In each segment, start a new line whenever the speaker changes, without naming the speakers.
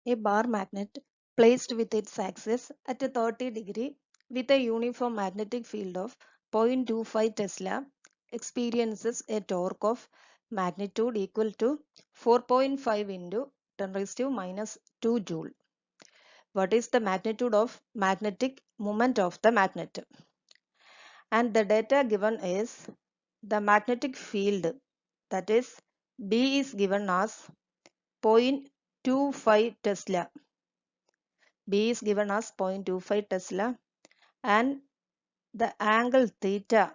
A bar magnet placed with its axis at a 30 degree with a uniform magnetic field of 0.25 Tesla experiences a torque of magnitude equal to 4.5 into 10 raised to minus 2 joule. What is the magnitude of magnetic moment of the magnet? And the data given is the magnetic field, that is B is given as 0.25 Tesla. B is given as 0.25 Tesla and the angle theta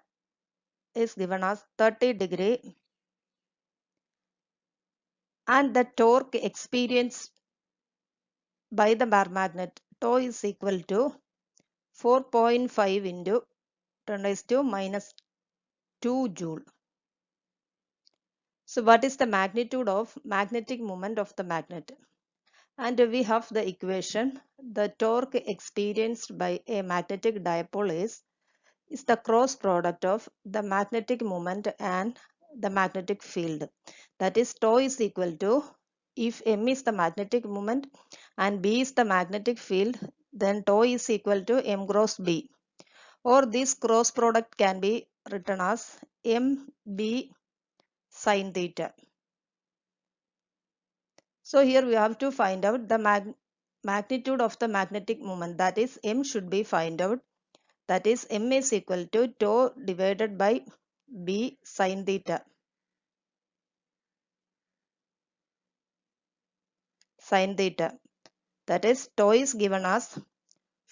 is given as 30 degree and the torque experienced by the bar magnet tau is equal to 4.5 into 10 raised to minus 2 joule. So what is the magnitude of magnetic moment of the magnet? And we have the equation. The torque experienced by a magnetic dipole is the cross product of the magnetic moment and the magnetic field. That is tau is equal to, if M is the magnetic moment and B is the magnetic field, then tau is equal to M cross B. Or this cross product can be written as MB sin theta. So here we have to find out the magnitude of the magnetic moment, that is M should be find out, that is M is equal to tau divided by B sin theta. Sin theta, that is tau is given as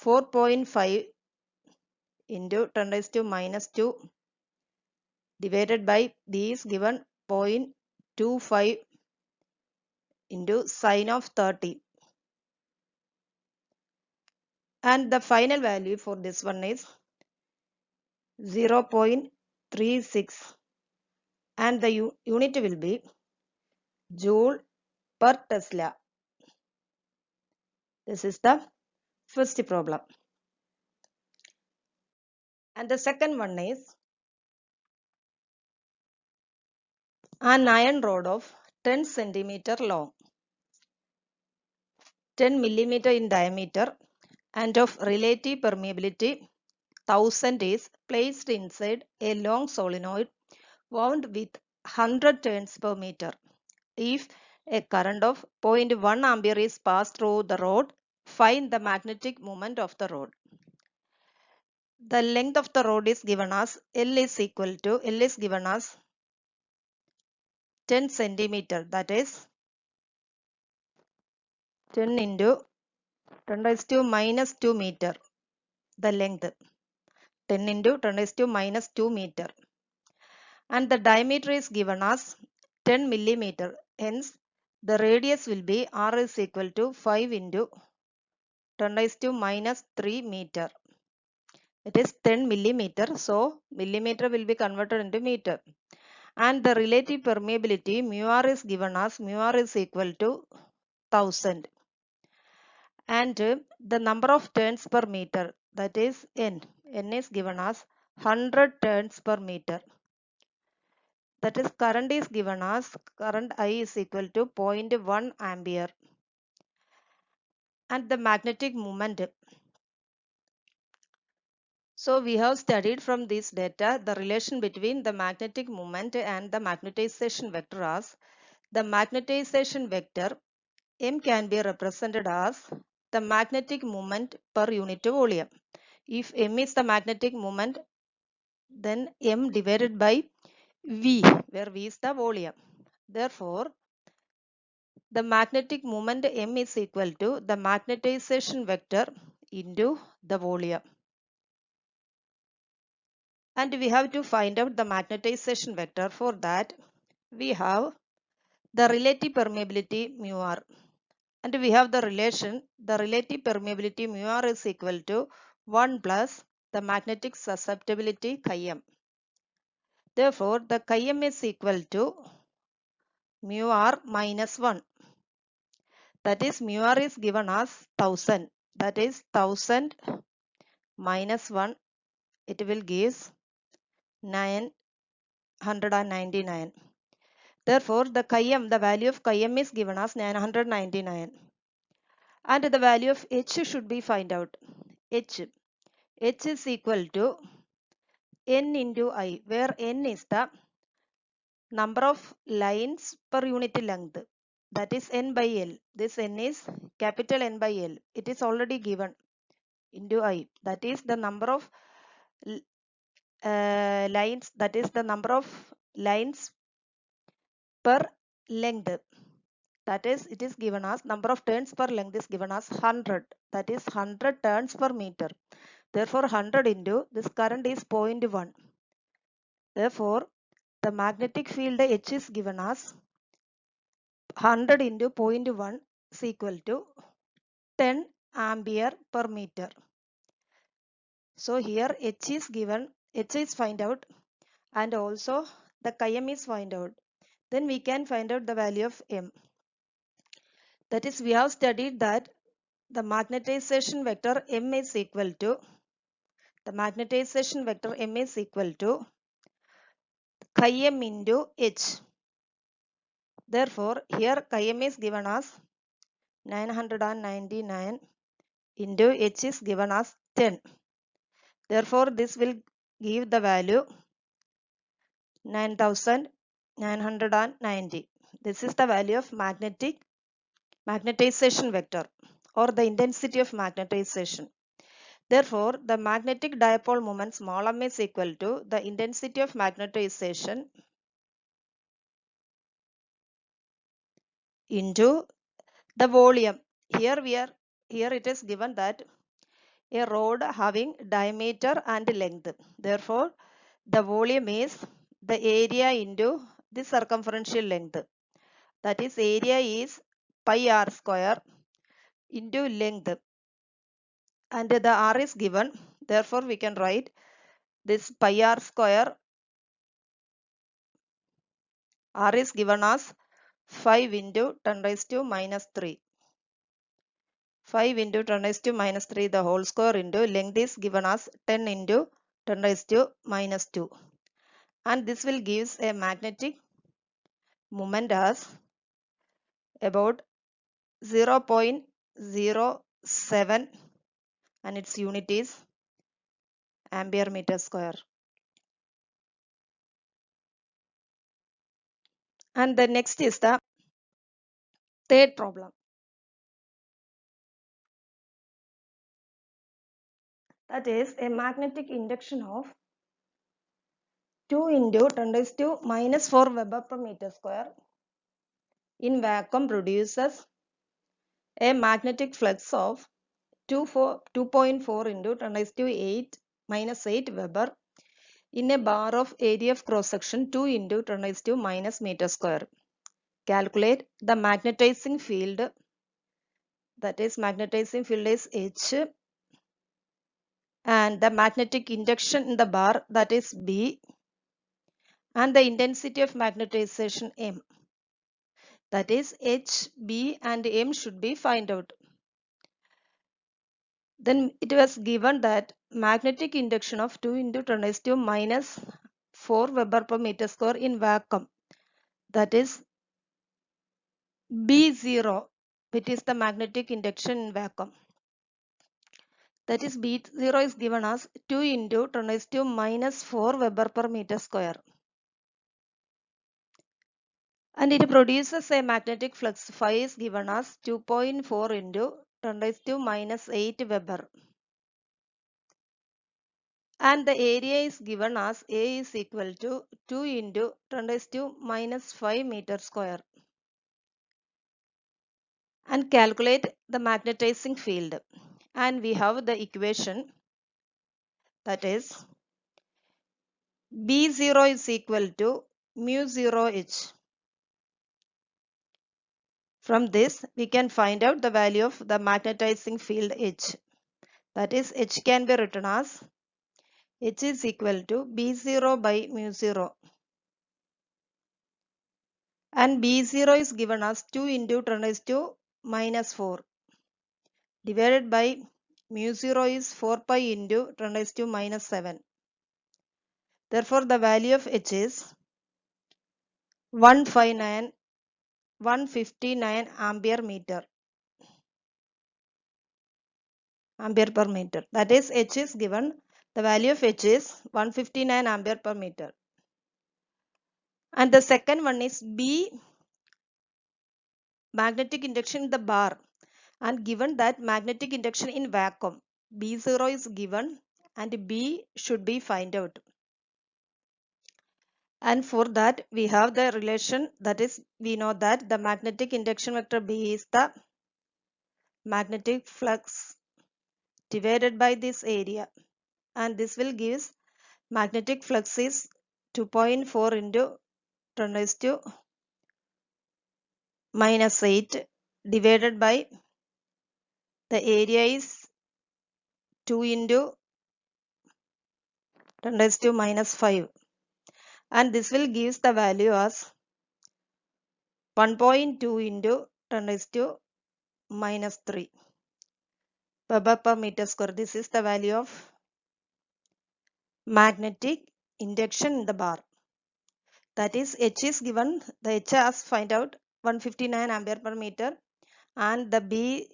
4.5 into 10 raised to minus 2 divided by B is given 0.25 into sine of 30. And the final value for this one is 0.36 and the unit will be joule per Tesla. This is the first problem. And the second one is an iron rod of 10 centimeter long, 10 millimeter in diameter and of relative permeability 1000 is placed inside a long solenoid wound with 100 turns per meter. If a current of 0.1 ampere is passed through the rod, find the magnetic moment of the rod. The length of the rod is given as L is given as 10 centimeter, that is 10 into 10 raised to minus 2 meter, the length 10 into 10 raised to minus 2 meter, and the diameter is given as 10 millimeter. Hence the radius will be R is equal to 5 into 10 raised to minus 3 meter. It is 10 millimeter, so millimeter will be converted into meter. And the relative permeability mu R is given as mu R is equal to 1000. And the number of turns per meter, that is N is given as 100 turns per meter. That is current is given as current I is equal to 0.1 ampere. And the magnetic moment. So we have studied from this data the relation between the magnetic moment and the magnetization vector as the magnetization vector M can be represented as the magnetic moment per unit volume. If M is the magnetic moment, then M divided by V, where V is the volume. Therefore, the magnetic moment M is equal to the magnetization vector into the volume. And we have to find out the magnetization vector. For that, we have the relative permeability mu R. And we have the relation, the relative permeability mu R is equal to 1 plus the magnetic susceptibility chi m. Therefore, the chi m is equal to mu R minus 1. That is mu R is given as 1000. That is 1000 minus 1. It will give 999. Therefore, the chi m, the value of chi m is given as 999. And the value of H should be find out. H is equal to N into I, where N is the number of lines per unit length. That is N by L. This N is capital N by L. It is already given into I. That is the number of lines. That is the number of lines per length. That is, it is given as number of turns per length is given as 100. That is 100 turns per meter. Therefore, 100 into this current is 0.1. Therefore, the magnetic field H is given as 100 into 0.1 is equal to 10 ampere per meter. So here H is given, H is find out, and also the chi-m is find out. Then we can find out the value of M. That is, we have studied that the magnetization vector M is equal to chi-m into H. Therefore, here chi-m is given as 999 into H is given as 10. Therefore, this will give the value 9990. This is the value of magnetization vector or the intensity of magnetization. Therefore, the magnetic dipole moment small m is equal to the intensity of magnetization into the volume. Here it is given that a rod having diameter and length. Therefore, the volume is the area into the circumferential length. That is, area is pi r square into length, and the r is given. Therefore, we can write this pi r square. R is given as 5 into 10 raised to minus 3. 5 into 10 raised to minus 3 the whole square into length is given as 10 into 10 raised to minus 2. And this will gives a magnetic moment as about 0.07, and its unit is ampere meter square. And the next is the third problem. That is a magnetic induction of 2 into 10 raised to minus 4 Weber per meter square in vacuum produces a magnetic flux of 2.4 into 10 raised to 8 minus 8 Weber in a bar of area of cross section 2 into 10 raised to minus meter square. Calculate the magnetizing field. That is, magnetizing field is H, and the magnetic induction in the bar, that is B, and the intensity of magnetization M. That is, H, B and M should be find out. Then it was given that magnetic induction of 2 into 10 raised to minus 4 Weber per meter square in vacuum. That is B0, which is the magnetic induction in vacuum. That is, B0 is given as 2 into 10 raised to minus 4 Weber per meter square. And it produces a magnetic flux phi is given as 2.4 into 10 raised to minus 8 Weber. And the area is given as A is equal to 2 into 10 raised to minus 5 meter square. And calculate the magnetizing field. And we have the equation, that is B0 is equal to mu 0 H. From this, we can find out the value of the magnetizing field H. That is, H can be written as H is equal to B0 by mu 0. And B0 is given as 2 into 10 raised to minus 4 divided by mu 0 is 4 pi into 10 raised to minus 7. Therefore, the value of H is 159 ampere meter. ampere per meter. That is, H is given, the value of H is 159 ampere per meter. And the second one is B, magnetic induction in the bar, and given that magnetic induction in vacuum, B0 is given and B should be find out. And for that we have the relation, that is, we know that the magnetic induction vector B is the magnetic flux divided by this area, and this will give magnetic flux is 2.4 into 10 raised to minus 8 divided by the area is 2 into 10 raised to minus 5, and this will give the value as 1.2 into 10 raised to minus 3 Weber per meter square. This is the value of magnetic induction in the bar. That is, H is given, the H as find out 159 ampere per meter, and the B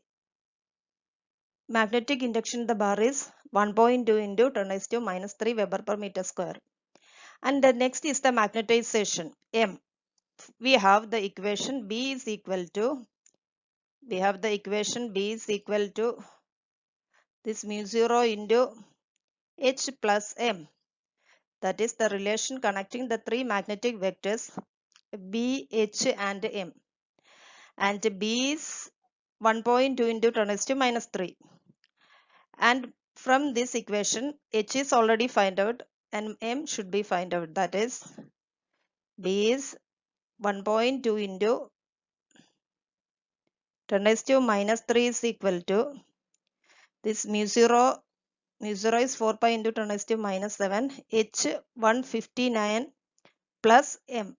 magnetic induction in the bar is 1.2 into 10 raised to minus 3 Weber per meter square. And the next is the magnetization M. We have the equation B is equal to, this mu 0 into H plus M. That is the relation connecting the three magnetic vectors B, H and M. And B is 1.2 into 10 raised to minus 3. And from this equation, H is already find out and M should be find out. That is, B is 1.2 into 10 raised to minus 3 is equal to this mu 0 is 4 pi into 10 raised to minus 7 H 159 plus M.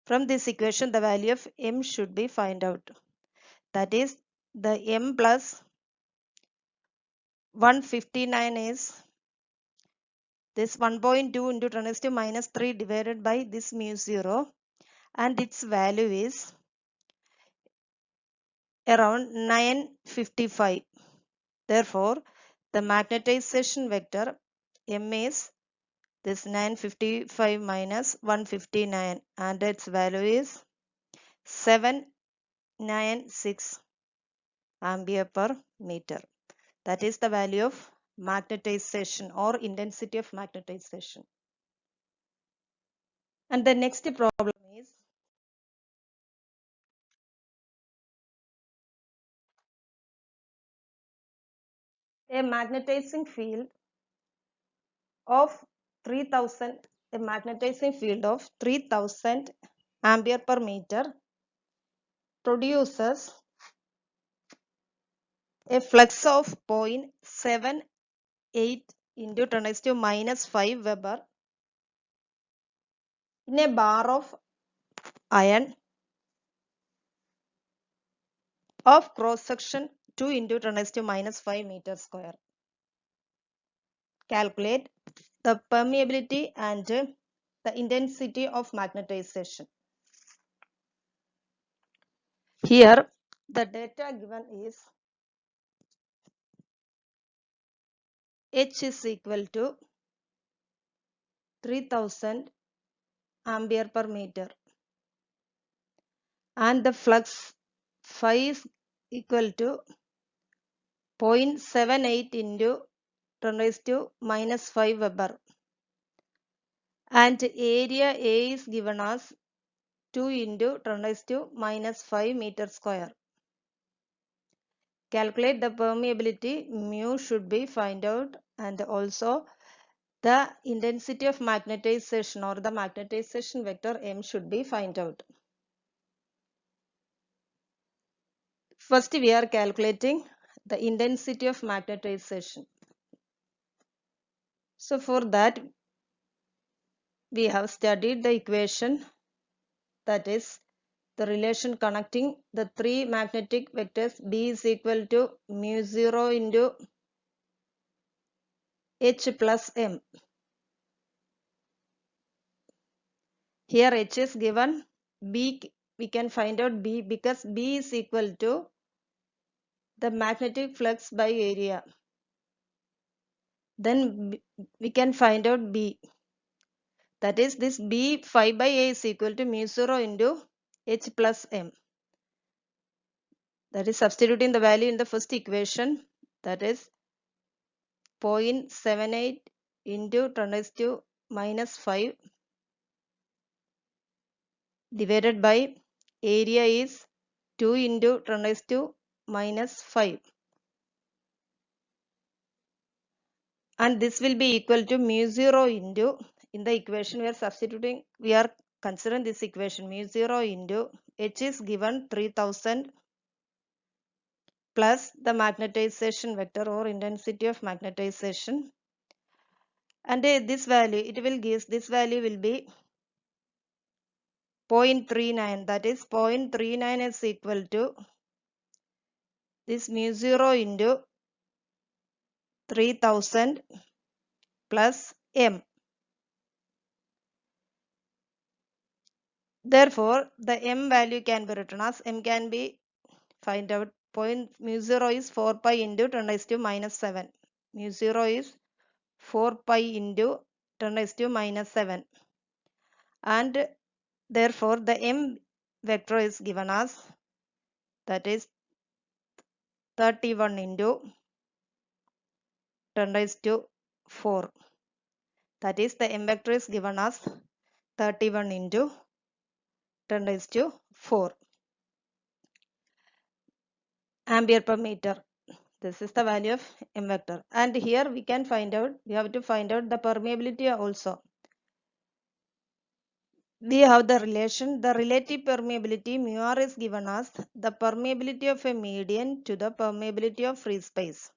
From this equation, the value of M should be find out. That is, the M plus 159 is this 1.2 into 10 raised to minus 3 divided by this mu 0, and its value is around 955. Therefore, the magnetization vector M is this 955 minus 159, and its value is 796 ampere per meter. That is the value of magnetization or intensity of magnetization. And the next problem is a magnetizing field of 3000 ampere per meter produces a flux of 0.78 into 10 raised to minus 5 Weber in a bar of iron of cross section 2 into 10 raised to minus 5 meter square. Calculate the permeability and the intensity of magnetization. Here the data given is H is equal to 3000 ampere per meter and the flux phi is equal to 0.78 into 10 raised to minus 5 Weber, and area A is given as 2 into 10 raised to minus 5 meter square. Calculate the permeability, mu should be find out, and also the intensity of magnetization or the magnetization vector M should be find out. First we are calculating the intensity of magnetization. So for that we have studied the equation, that is the relation connecting the three magnetic vectors B is equal to mu 0 into H plus M. Here H is given, B we can find out B because B is equal to the magnetic flux by area. Then we can find out B. That is, this B phi by A is equal to mu 0 into H plus M. That is substituting the value in the first equation. That is 0.78 into 10 raised to minus 5 divided by area is 2 into 10 raised to minus 5. And this will be equal to mu 0 into, in the equation we are substituting, we are considering this equation, mu 0 into H is given 3000 plus the magnetization vector or intensity of magnetization. And this value, it will give, this value will be 0.39. That is 0.39 is equal to this mu 0 into 3000 plus M. Therefore, the M value can be written as, M can be find out, point mu 0 is 4 pi into 10 raised to minus 7. Mu 0 is 4 pi into 10 raised to minus 7. And therefore, the M vector is given as, that is 31 into 10 raised to 4. That is, the M vector is given as 31 into 10 raised to 4 ampere per meter. This is the value of M vector. And here we can find out, we have to find out the permeability also. We have the relation, the relative permeability mu r is given as the permeability of a medium to the permeability of free space.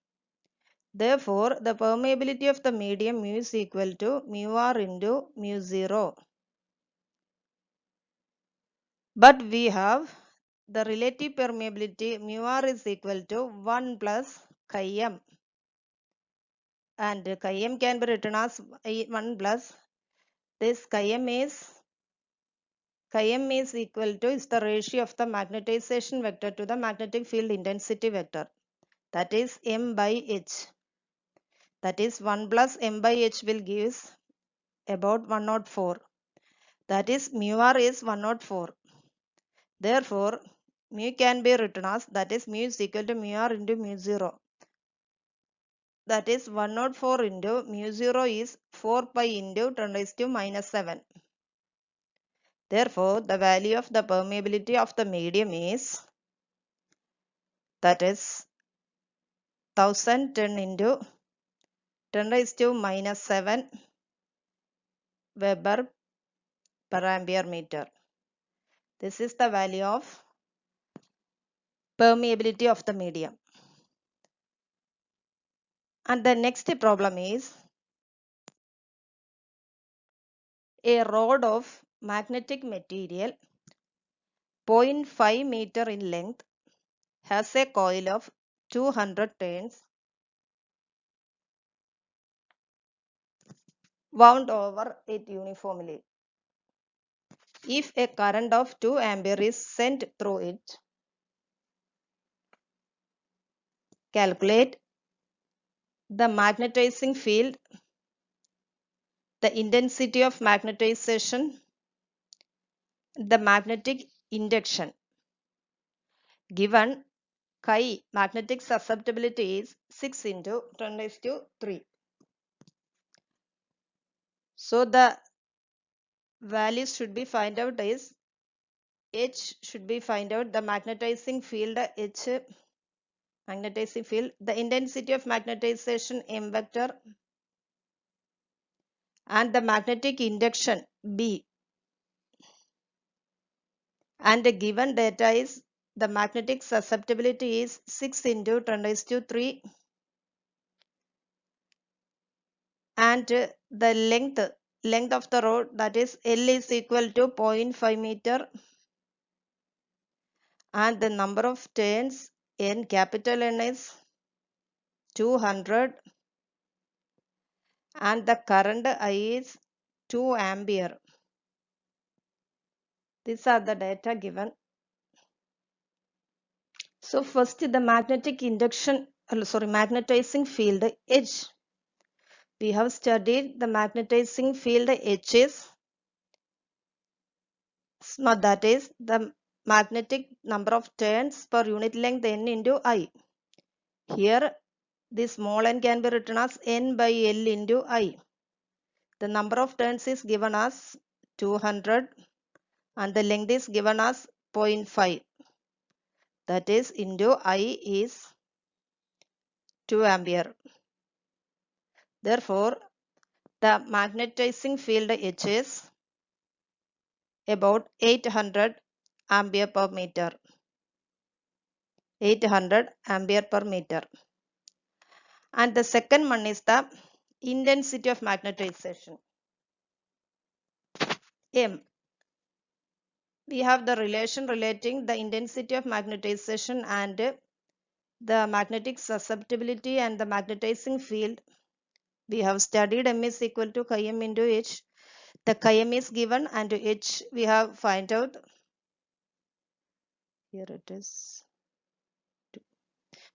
Therefore, the permeability of the medium mu is equal to mu r into mu 0. But we have the relative permeability mu r is equal to 1 plus chi m. And chi m can be written as 1 plus this chi m is equal to, is the ratio of the magnetization vector to the magnetic field intensity vector. That is m by h. That is 1 plus m by h will give about 104. That is mu r is 104. Therefore, mu can be written as, that is mu is equal to mu r into mu 0. That is 104 into mu 0 is 4 pi into 10 raised to minus 7. Therefore, the value of the permeability of the medium is, that is 1010 into 10 raised to minus 7 Weber per ampere meter. This is the value of permeability of the medium. And the next problem is, a rod of magnetic material 0.5 meter in length has a coil of 200 turns wound over it uniformly. If a current of 2 ampere is sent through it, calculate the magnetizing field, the intensity of magnetization, the magnetic induction. Given chi magnetic susceptibility is 6 into 10 raised to 3. So the values should be find out is, H should be find out the magnetizing field H, magnetizing field, the intensity of magnetization M vector, and the magnetic induction B. And the given data is, the magnetic susceptibility is 6 into 10 raised to 3, and the length of the rod, that is L is equal to 0.5 meter, and the number of turns N, capital N, is 200, and the current I is 2 ampere. These are the data given. So first the magnetic induction, magnetizing field H. We have studied the magnetizing field H is, that is the magnetic number of turns per unit length n into I. Here this small n can be written as n by L into I. The number of turns is given as 200 and the length is given as 0.5. That is into I is 2 ampere. Therefore, the magnetizing field H is about 800 ampere per meter. 800 ampere per meter. And the second one is the intensity of magnetization. M. We have the relation relating the intensity of magnetization and the magnetic susceptibility and the magnetizing field. We have studied M is equal to chi m into H. The chi m is given and H we have find out. Here it is.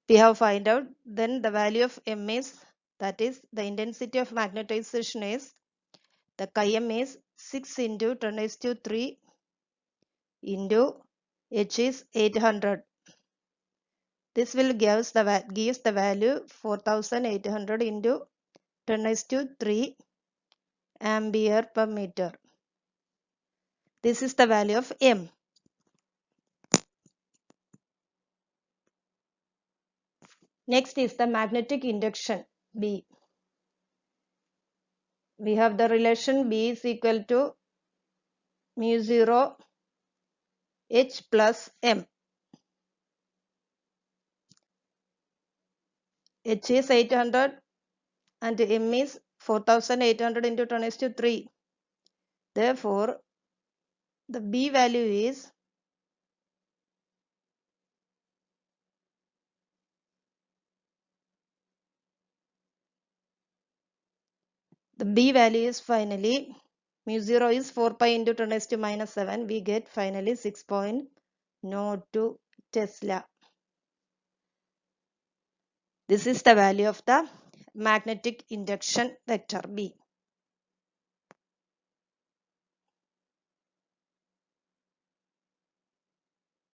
We have find out then the value of M is, that is the intensity of magnetization is, the chi m is 6 into 10 raised to 3 into H is 800. This will gives the value 4800 into 10 raised to 3 ampere per meter. This is the value of M. Next is the magnetic induction B. We have the relation B is equal to mu 0 H plus M. H is 800 and M is 4800 into 10 raised to 3. Therefore, the B value is finally mu 0 is 4 pi into 10 raised to minus 7. We get finally 6.02 Tesla. This is the value of the magnetic induction vector B.